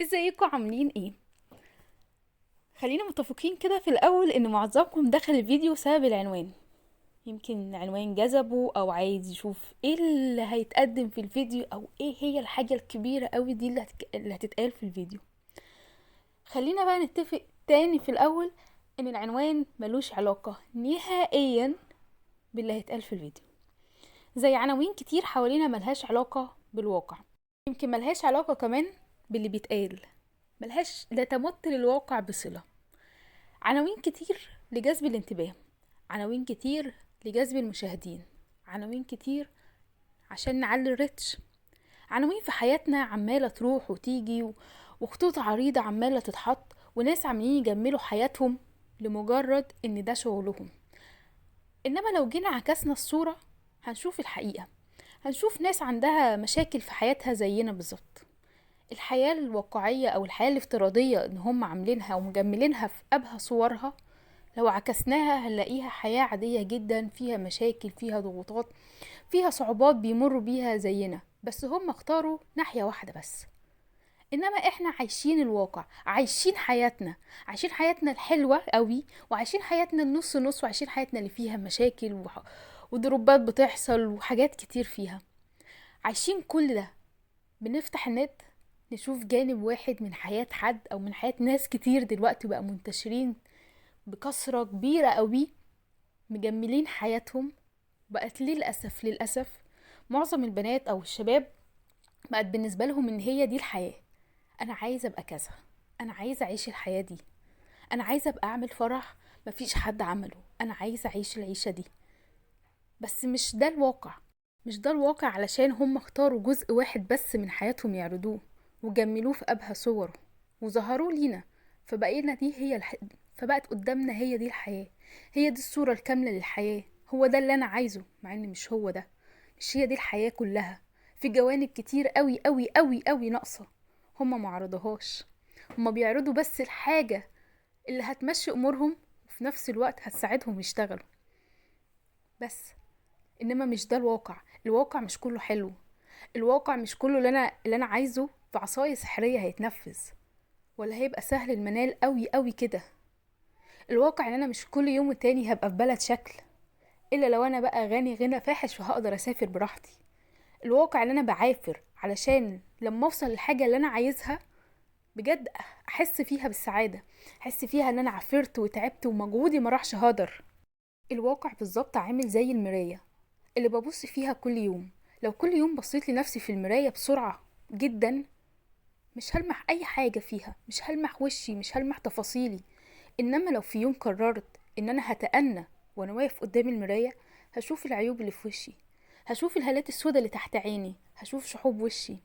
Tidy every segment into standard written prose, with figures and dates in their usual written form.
ازيكم عاملين ايه؟ خلينا متفقين كده في الاول ان معظمكم دخل الفيديو بسبب العنوان. يمكن عنوان جذبه او عايز يشوف ايه اللي هيتقدم في الفيديو او ايه هي الحاجة الكبيرة قوي دي اللي هتتقال في الفيديو. خلينا بقى نتفق تاني في الاول ان العنوان ملوش علاقة نهائيا باللي هيتقال في الفيديو، زي عناوين كتير حوالينا ملهاش علاقة بالواقع. يمكن ملهاش علاقة كمان باللي بيتقال، ملهاش لا تمت للواقع بصلة. عناوين كتير لجذب الانتباه، عناوين كتير لجذب المشاهدين، عناوين كتير عشان نعلي الريتش، عناوين في حياتنا عمالة تروح وتيجي وخطوط عريضة عمالة تتحط، وناس عاملين يجملوا حياتهم لمجرد ان ده شغلهم. انما لو جينا عكسنا الصورة هنشوف الحقيقة، هنشوف ناس عندها مشاكل في حياتها زينا بالظبط. الحياة الواقعية او الحياة الافتراضية ان هم عاملينها ومجملينها في ابهى صورها، لو عكسناها هنلاقيها حياة عادية جدا، فيها مشاكل، فيها ضغوطات، فيها صعوبات بيمروا بيها زينا، بس هم اختاروا ناحية واحدة بس. انما احنا عايشين الواقع، عايشين حياتنا، عايشين حياتنا الحلوة قوي، وعايشين حياتنا النص نص، وعايشين حياتنا اللي فيها مشاكل وضربات بتحصل وحاجات كتير فيها. عايشين كل ده، بنفتح النت نشوف جانب واحد من حياة حد او من حياة ناس كتير دلوقتي بقى منتشرين بكثرة كبيرة قوي، مجملين حياتهم. بقت للأسف معظم البنات أو الشباب بقت بالنسبة لهم إن هي دي الحياة. أنا عايزة أبقى كذا، أنا عايزة أعيش الحياة دي، أنا عايزة أبقى أعمل فرح مفيش حد عمله، أنا عايزة أعيش العيشة دي. بس مش ده الواقع، مش ده الواقع، علشان هم اختاروا جزء واحد بس من حياتهم يعرضوه وجملوه في أبهى صوره وظهروا لينا، فبقينا دي هي فبقت قدامنا هي دي الحياة، هي دي الصورة الكاملة للحياة. هو ده اللي أنا عايزه، مع إن مش هو ده، مش هي دي الحياة كلها. في جوانب كتير قوي قوي قوي قوي ناقصة، هما معرضوهاش. هما بيعرضوا بس الحاجة اللي هتمشي أمورهم وفي نفس الوقت هتساعدهم يشتغلوا بس. انما مش ده الواقع، الواقع مش كله حلو، الواقع مش كله اللي انا عايزه في عصاية سحرية هيتنفذ، ولا هيبقى سهل المنال قوي قوي كده. الواقع ان انا مش كل يوم والتاني هبقى في بلد شكل، الا لو انا بقى غني غنى فاحش وهقدر اسافر براحتي. الواقع ان انا بعافر علشان لما اوصل للحاجة اللي انا عايزها بجد احس فيها بالسعادة، احس فيها ان انا عافرت وتعبت ومجهودي ما راحش هدر. الواقع بالظبط عامل زي المراية اللي ببص فيها كل يوم. لو كل يوم بصيت لنفسي في المراية بسرعة جدا مش هلمح اي حاجة فيها، مش هلمح وشي، مش هلمح تفاصيلي. انما لو في يوم قررت ان انا هتأنى وانا واقف قدام المراية، هشوف العيوب اللي في وشي، هشوف الهالات السوداء اللي تحت عيني، هشوف شحوب وشي،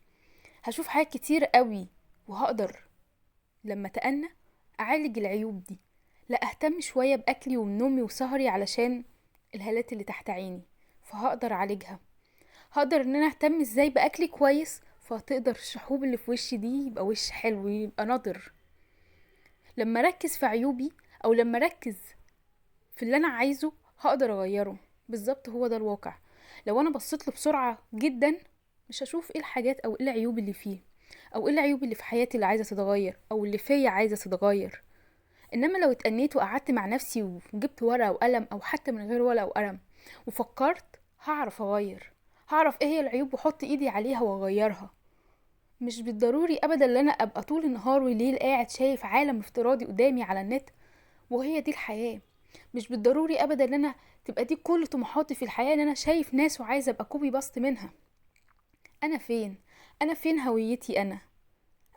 هشوف حاجات كتير قوي، وهقدر لما أتأنى اعالج العيوب دي. لا اهتم شوية باكلي ونومي وسهري علشان الهالات اللي تحت عيني، فهقدر اعالجها. هقدر ان انا اهتم ازاي باكلي كويس، فهتقدر الشحوب اللي في وشي دي يبقى وش حلو، يبقى نضر. لما اركز في عيوبي او لما اركز في اللي انا عايزه هقدر اغيره. بالظبط هو ده الواقع. لو انا بصيت له بسرعة جدا مش هشوف ايه الحاجات او ايه العيوب اللي فيه، او ايه العيوب اللي في حياتي اللي عايزة تتغير او اللي فيا عايزة تتغير. انما لو اتأنيت وقعدت مع نفسي وجبت ورقة وقلم او حتى من غير ورقة وقلم وفكرت، هعرف اغير، هعرف ايه هي العيوب واحط ايدي عليها واغيرها. مش بالضروري ابدا ان انا ابقى طول النهار والليل قاعد شايف عالم افتراضي قدامي على النت وهي دي الحياة. مش بالضروري ابدا ان انا تبقى دي كل طموحاتي في الحياة ان انا شايف ناس وعايزة ابقى كوبي باست منها. انا فين؟ انا فين هويتي؟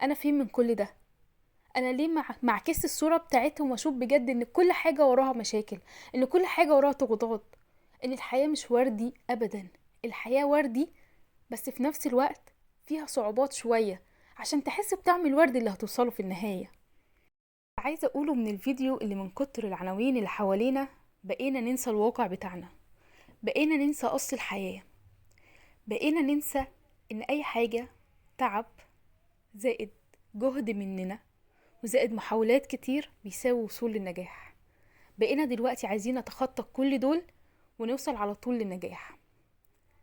انا فين من كل ده؟ انا ليه معكس الصورة بتاعتهم واشوف بجد ان كل حاجة وراها مشاكل، ان كل حاجة وراها ضغوطات، ان الحياة مش وردي ابدا. الحياة وردي بس في نفس الوقت فيها صعوبات شوية عشان تحس بطعم الورد اللي هتوصله في النهاية. عايزة اقوله من الفيديو اللي من كتر العناوين اللي حوالينا بقينا ننسى الواقع بتاعنا، بقينا ننسى اصل الحياة، بقينا ننسى ان اي حاجة تعب زائد جهد مننا وزائد محاولات كتير بيساوي وصول للنجاح. بقينا دلوقتي عايزين نتخطى كل دول ونوصل على طول للنجاح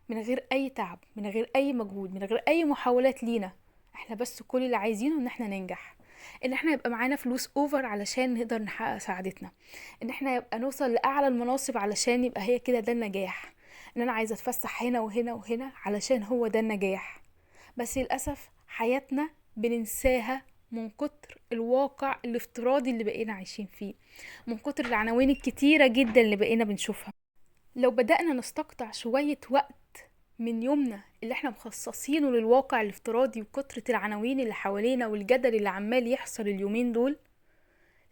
من غير اي تعب، من غير اي مجهود، من غير اي محاولات لينا. احنا بس كل اللي عايزينه ان احنا ننجح، ان احنا يبقى معانا فلوس اوفر علشان نقدر نحقق سعادتنا، ان احنا يبقى نوصل لاعلى المناصب علشان يبقى هي كده ده النجاح، ان انا عايزه اتفسح هنا وهنا وهنا علشان هو ده النجاح. بس للاسف حياتنا بننساها من كتر الواقع الافتراضي اللي بقينا عايشين فيه، من كتر العناوين الكتيره جدا اللي بقينا بنشوفها. لو بدأنا نستقطع شويه وقت من يومنا اللي احنا مخصصينه للواقع الافتراضي وكترة العناوين اللي حوالينا والجدل اللي عمال يحصل اليومين دول،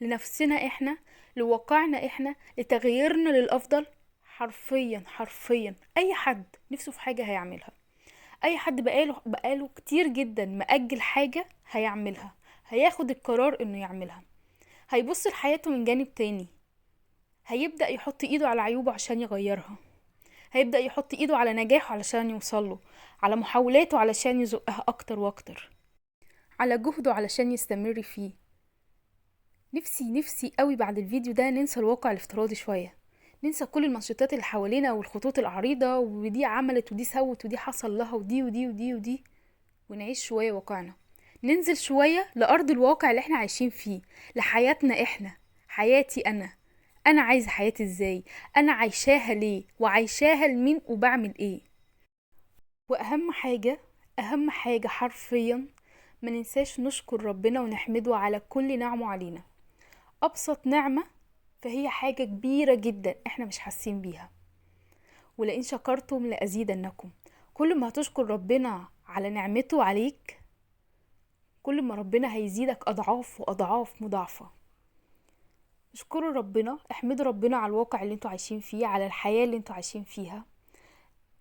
لنفسنا احنا، لواقعنا احنا، لتغييرنا للأفضل، حرفيا حرفيا اي حد نفسه في حاجة هيعملها. اي حد بقاله كتير جدا مأجل حاجة هيعملها، هياخد القرار انه يعملها، هيبص لحياته من جانب تاني، هيبدأ يحط ايده على عيوبه عشان يغيرها، هيبدأ يحط ايده على نجاحه علشان يوصله، على محاولاته علشان يزقها اكتر واكتر، على جهده علشان يستمر فيه. نفسي قوي بعد الفيديو ده ننسى الواقع الافتراضي شوية، ننسى كل المنشطات اللي حوالينا والخطوط العريضة، ودي عملت ودي سوت ودي حصل لها ودي ودي ودي ودي، ونعيش شوية واقعنا، ننزل شوية لأرض الواقع اللي احنا عايشين فيه، لحياتنا احنا، حياتي انا عايزة حياتي ازاي، انا عايشاها ليه وعايشاها لمين وبعمل ايه. واهم حاجة، اهم حاجة حرفيا، ما ننساش نشكر ربنا ونحمده على كل نعمه علينا. ابسط نعمة فهي حاجة كبيرة جدا احنا مش حاسين بيها، ولئن شكرتم لأزيدنكم. كل ما هتشكر ربنا على نعمته عليك، كل ما ربنا هيزيدك اضعاف واضعاف مضاعفة. اشكروا ربنا، احمدوا ربنا على الواقع اللي انتوا عايشين فيه، على الحياة اللي انتوا عايشين فيها.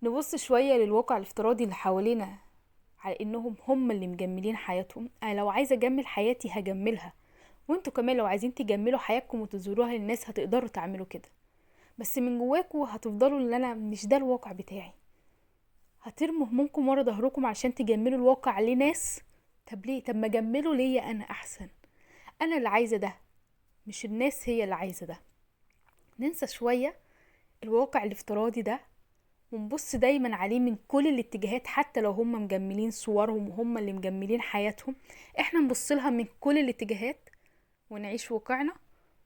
نبص شوية للواقع الافتراضي اللي حوالينا على انهم هم اللي مجملين حياتهم. انا لو عايزة اجمل حياتي هجملها، وانتوا كمان لو عايزين تجملوا حياتكم وتظهروها للناس هتقدروا تعملوا كده، بس من جواكوا هتفضلوا ان انا مش ده الواقع بتاعي، هترموا همومكم ورا ظهركم عشان تجملوا الواقع لناس. طب ليه؟ طب ما جملوا ليا انا احسن، انا اللي عايزة ده مش الناس هي اللي عايزة ده. ننسى شوية الواقع الافتراضي ده ونبص دايما عليه من كل الاتجاهات، حتى لو هم مجملين صورهم وهم اللي مجملين حياتهم، احنا نبص لها من كل الاتجاهات ونعيش واقعنا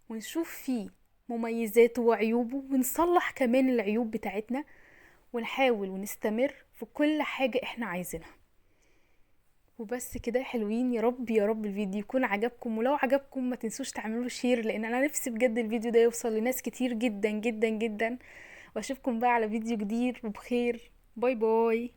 ونشوف فيه مميزاته وعيوبه، ونصلح كمان العيوب بتاعتنا، ونحاول ونستمر في كل حاجة احنا عايزينها. وبس كده يا حلوين، يا رب يا رب الفيديو يكون عجبكم، ولو عجبكم ما تنسوش تعملوا شير، لان انا نفسي بجد الفيديو ده يوصل لناس كتير جدا جدا جدا. واشوفكم بقى على فيديو جديد وبخير. باي باي.